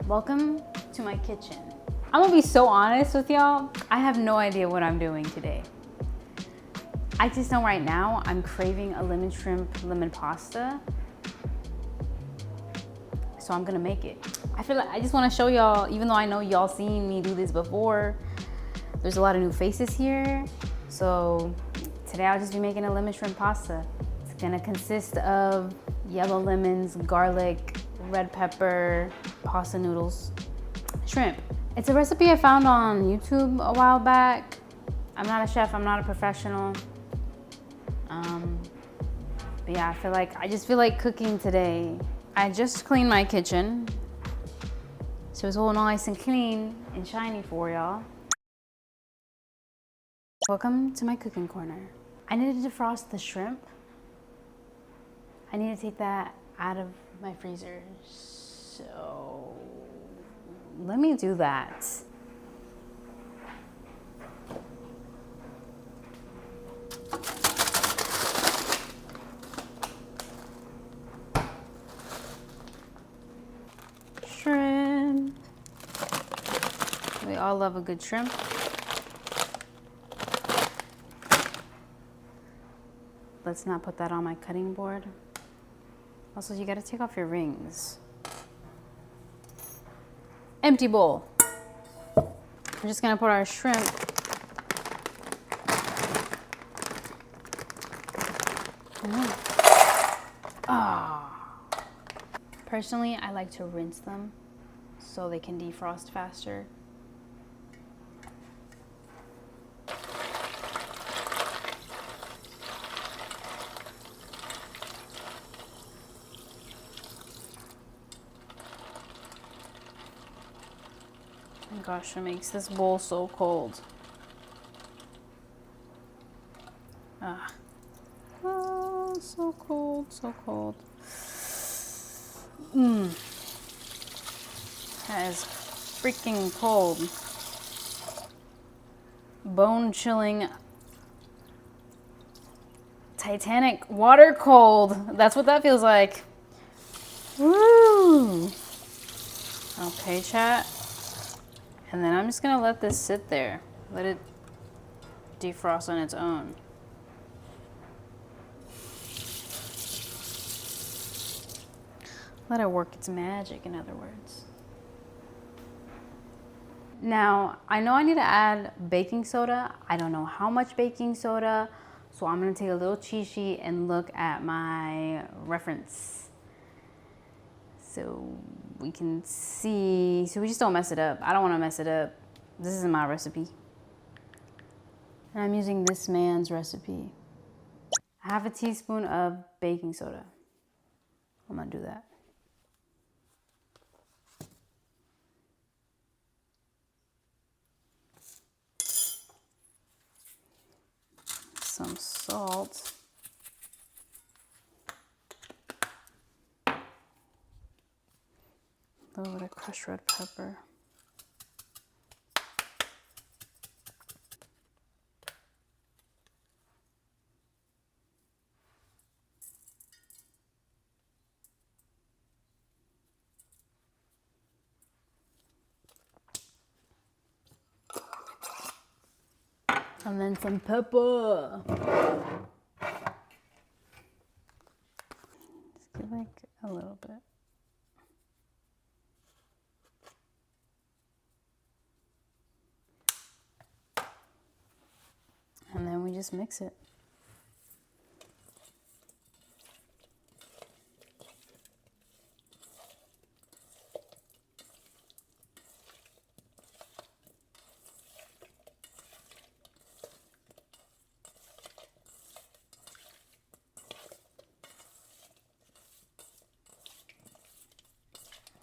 Welcome to my kitchen. I'm gonna be so honest with y'all. I have no idea what I'm doing today. I just know right now I'm craving a lemon shrimp, lemon pasta. So I'm gonna make it. I feel like I just wanna show y'all, even though I know y'all seen me do this before, there's a lot of new faces here. So today I'll just be making a lemon shrimp pasta. It's gonna consist of yellow lemons, garlic, red pepper, pasta noodles, shrimp. It's a recipe I found on YouTube a while back. I'm not a chef, I'm not a professional. But yeah, I just feel like cooking today. I just cleaned my kitchen, so it's all nice and clean and shiny for y'all. Welcome to my cooking corner. I need to defrost the shrimp. I need to take that out of my freezer, so let me do that. Shrimp. We all love a good shrimp. Let's not put that on my cutting board. Also, you gotta take off your rings. Empty bowl. We're just gonna put our shrimp Personally, I like to rinse them so they can defrost faster. Oh my gosh, it makes this bowl so cold. Oh, so cold, so cold. That is freaking cold. Bone-chilling, Titanic water cold. That's what that feels like. Woo! Okay, chat. And then I'm just gonna let this sit there. Let it defrost on its own. Let it work its magic, in other words. Now, I know I need to add baking soda. I don't know how much baking soda. So I'm gonna take a little cheat sheet and look at my reference. So we can see, so we just don't mess it up. I don't wanna mess it up. This isn't my recipe. And I'm using this man's recipe. Half a teaspoon of baking soda. I'm gonna do that. Some salt. A little bit of crushed red pepper. And then some pepper. Just give like a little bit. And then we just mix it.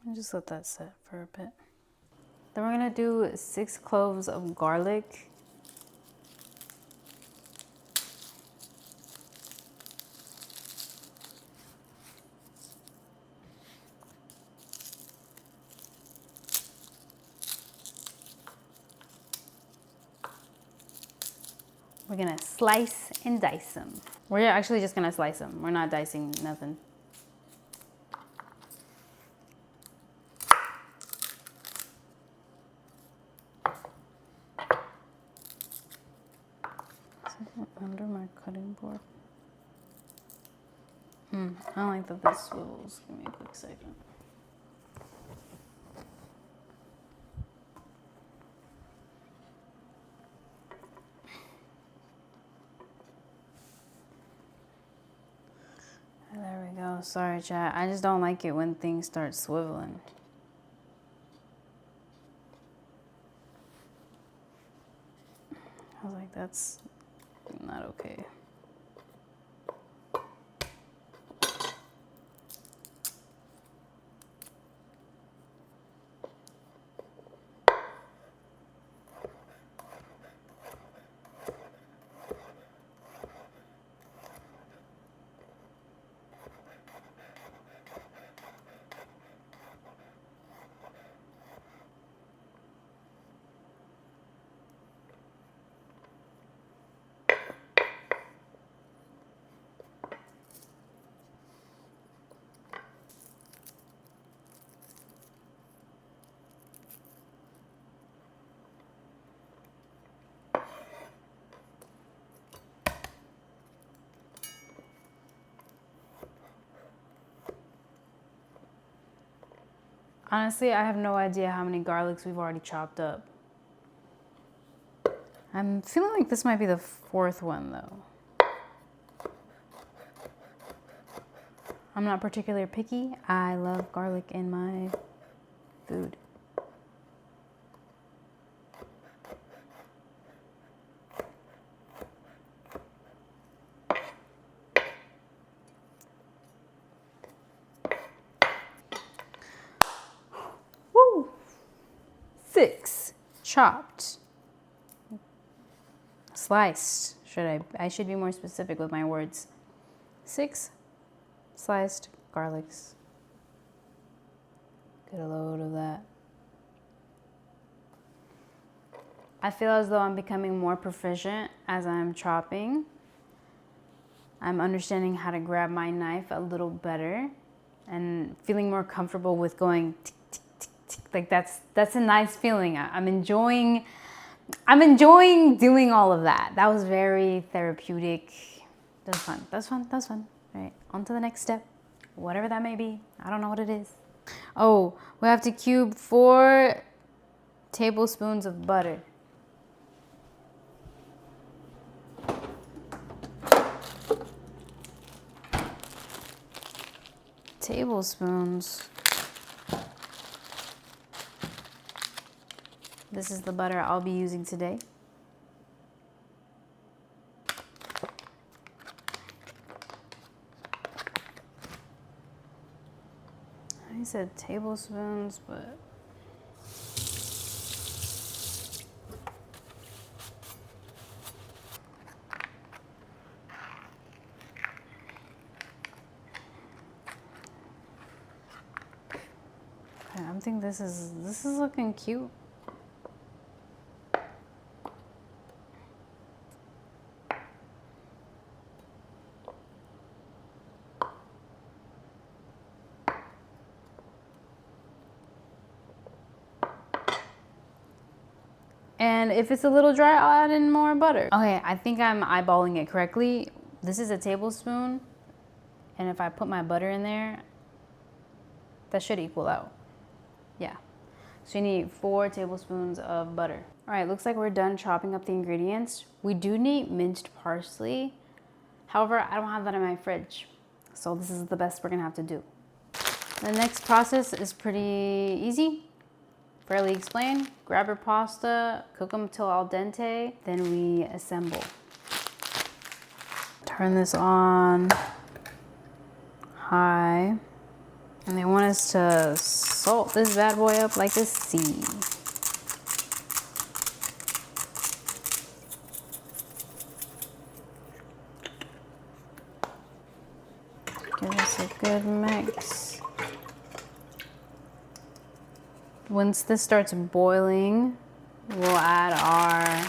And just let that set for a bit. Then we're gonna do 6 cloves of garlic. We're gonna slice and dice them. We're actually just gonna slice them. We're not dicing nothing. Under my cutting board. I don't like that this swivels. Give me a quick second. There we go. Sorry, chat. I just don't like it when things start swiveling. I was like, that's not okay. Honestly, I have no idea how many garlics we've already chopped up. I'm feeling like this might be the 4th one though. I'm not particularly picky. I love garlic in my food. Woo! 6 chopped. Sliced. I should be more specific with my words. 6 sliced garlics. Get a load of that. I feel as though I'm becoming more proficient as I'm chopping. I'm understanding how to grab my knife a little better and feeling more comfortable with going tick, tick, tick, tick. Like that's a nice feeling. I'm enjoying doing all of that. That was very therapeutic. That was fun. That was fun. That was fun. All right, on to the next step. Whatever that may be. I don't know what it is. Oh, we have to cube 4 tablespoons of butter. Tablespoons. This is the butter I'll be using today. I said tablespoons, but okay, I think this is looking cute. And if it's a little dry, I'll add in more butter. Okay, I think I'm eyeballing it correctly. This is a tablespoon, and if I put my butter in there, that should equal out. Yeah. So you need 4 tablespoons of butter. All right, looks like we're done chopping up the ingredients. We do need minced parsley. However, I don't have that in my fridge. So this is the best we're gonna have to do. The next process is pretty easy. Fairly explained. Grab your pasta, cook them till al dente, then we assemble. Turn this on high. And they want us to salt this bad boy up like a sea. Give us a good mix. Once this starts boiling, we'll add our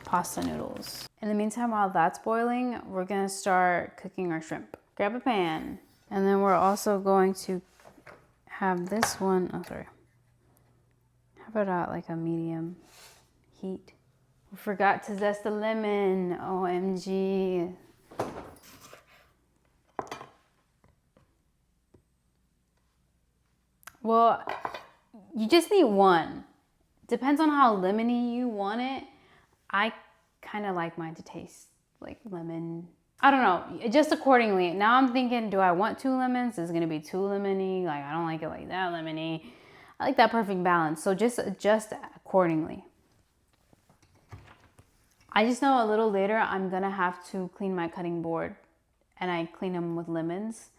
pasta noodles. In the meantime, while that's boiling, we're gonna start cooking our shrimp. Grab a pan, and then we're also going to have this one, oh sorry. How about like a medium heat? We forgot to zest the lemon, OMG. Well, you just need one. Depends on how lemony you want it. I kind of like mine to taste like lemon. I don't know, just accordingly. Now I'm thinking, do I want 2 lemons? Is it gonna be too lemony? Like, I don't like it like that lemony. I like that perfect balance. So just adjust accordingly. I just know a little later I'm gonna have to clean my cutting board, and I clean them with lemons.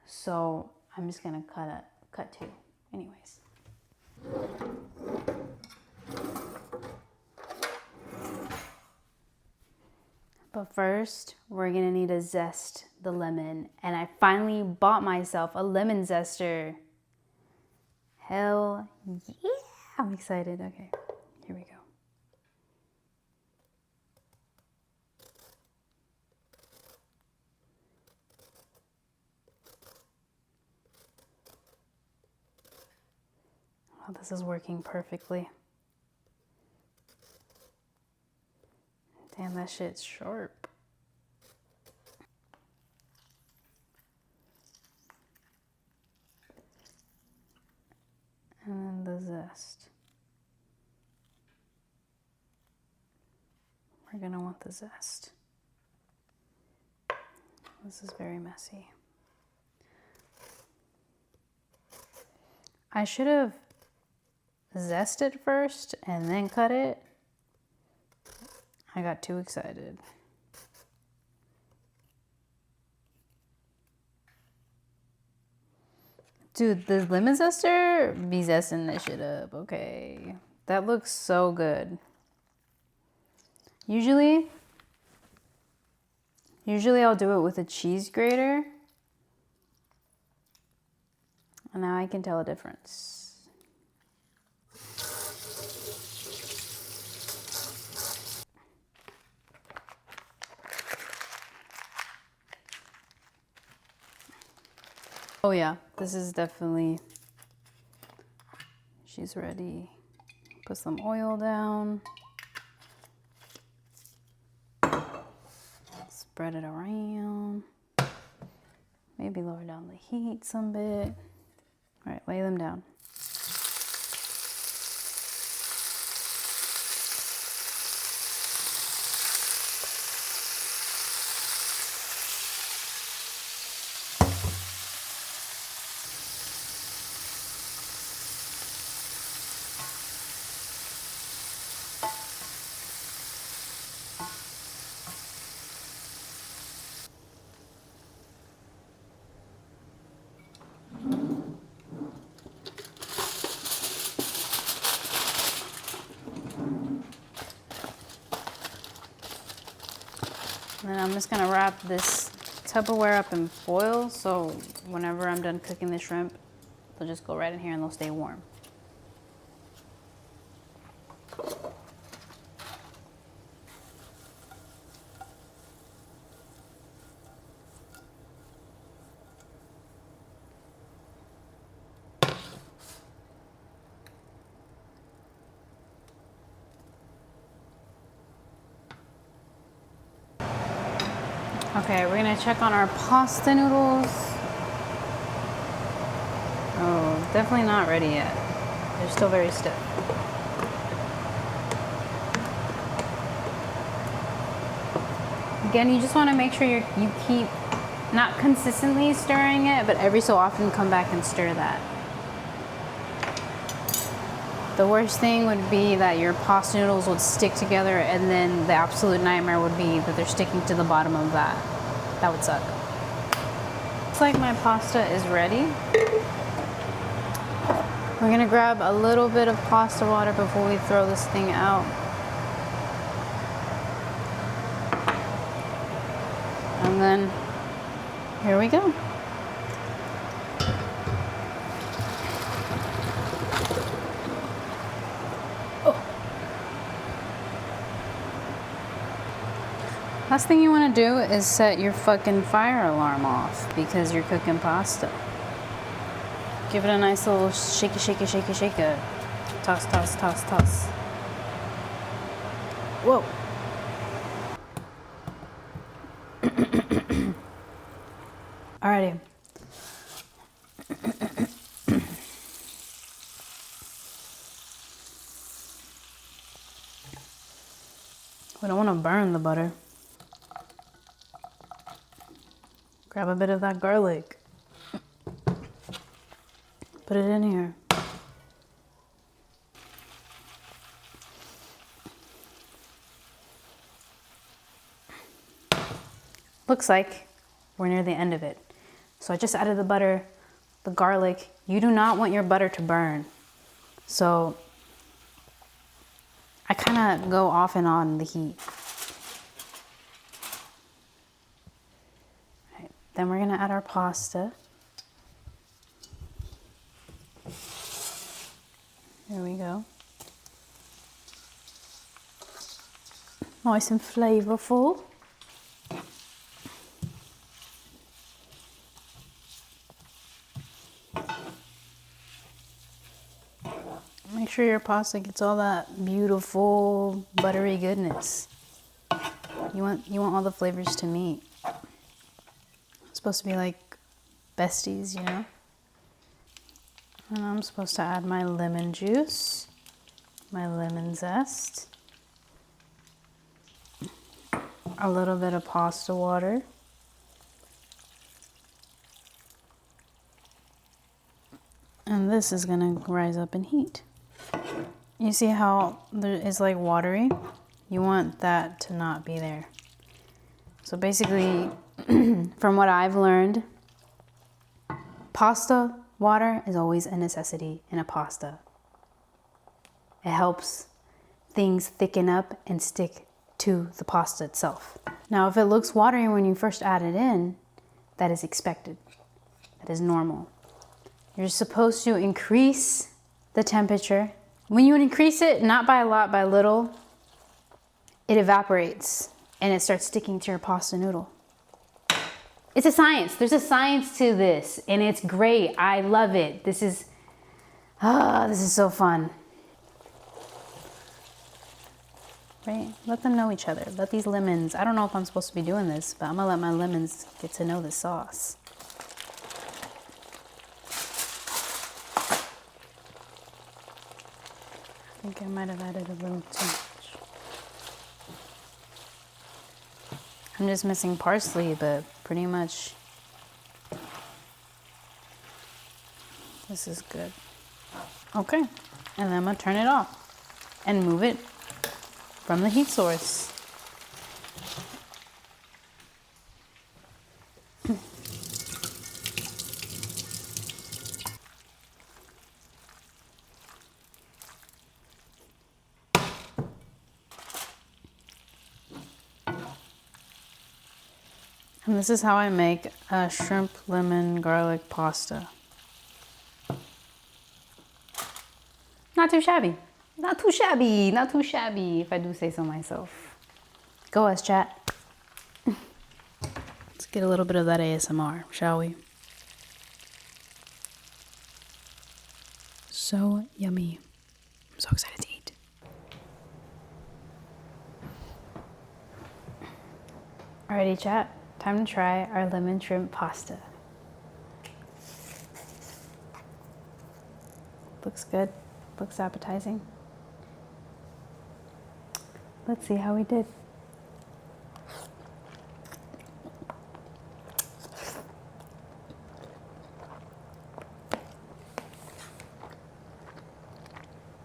So I'm just gonna cut 2 anyways. But first, we're gonna need to zest the lemon. And I finally bought myself a lemon zester. Hell yeah, I'm excited. Okay, here we go. Oh, this is working perfectly. Damn, that shit's sharp. And then the zest. We're gonna want the zest. This is very messy. I should have zested first and then cut it. I got too excited. Dude, the lemon zester be zesting this shit up, okay. That looks so good. Usually I'll do it with a cheese grater. And now I can tell a difference. Oh yeah, this is definitely, she's ready. Put some oil down. Spread it around. Maybe lower down the heat some bit. All right, lay them down. And then I'm just gonna wrap this Tupperware up in foil, so whenever I'm done cooking the shrimp, they'll just go right in here and they'll stay warm. Okay, we're gonna check on our pasta noodles. Oh, definitely not ready yet. They're still very stiff. Again, you just wanna make sure you keep not consistently stirring it, but every so often come back and stir that. The worst thing would be that your pasta noodles would stick together, and then the absolute nightmare would be that they're sticking to the bottom of that. That would suck. Looks like my pasta is ready. We're gonna grab a little bit of pasta water before we throw this thing out. And then, here we go. Last thing you want to do is set your fucking fire alarm off because you're cooking pasta. Give it a nice little shaky, shaky, shaky, shaky. Toss, toss, toss, toss. Whoa. Alrighty. We don't want to burn the butter. Grab a bit of that garlic. Put it in here. Looks like we're near the end of it. So I just added the butter, the garlic. You do not want your butter to burn. So I kind of go off and on the heat. Right, then we're gonna add our pasta. There we go. Nice and flavorful. Make sure your pasta gets all that beautiful buttery goodness. You want all the flavors to meet. It's supposed to be like besties, you know? And I'm supposed to add my lemon juice, my lemon zest, a little bit of pasta water, and this is gonna rise up in heat. You see how it's like watery? You want that to not be there. So basically, from what I've learned, pasta water is always a necessity in a pasta. It helps things thicken up and stick to the pasta itself. Now, if it looks watery when you first add it in, that is expected. That is normal. You're supposed to increase the temperature. When you increase it, not by a lot, by little, it evaporates and it starts sticking to your pasta noodle. It's a science. There's a science to this, and it's great. I love it. This is so fun. Right? Let them know each other. Let these lemons, I don't know if I'm supposed to be doing this, but I'm gonna let my lemons get to know the sauce. I think I might have added a little too much. I'm just missing parsley, but pretty much this is good. Okay, and then I'm gonna turn it off and move it from the heat source. And this is how I make a shrimp lemon garlic pasta. Not too shabby. Not too shabby. Not too shabby, if I do say so myself. Go us, chat. Let's get a little bit of that ASMR, shall we? So yummy. I'm so excited to eat. Alrighty, chat. Time to try our lemon shrimp pasta. Looks good. Looks appetizing. Let's see how we did.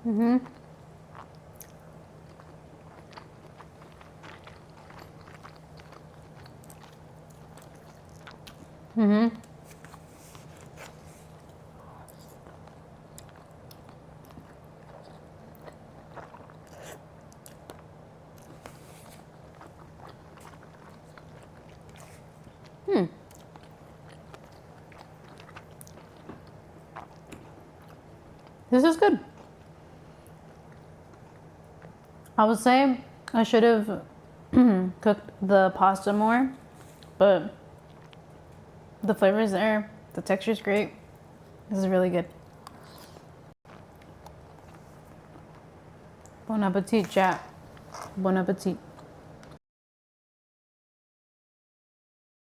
Mm-hmm. Mm-hmm. This is good. I would say I should have cooked the pasta more, but the flavor is there. The texture is great. This is really good. Bon appetit, chat. Bon appetit.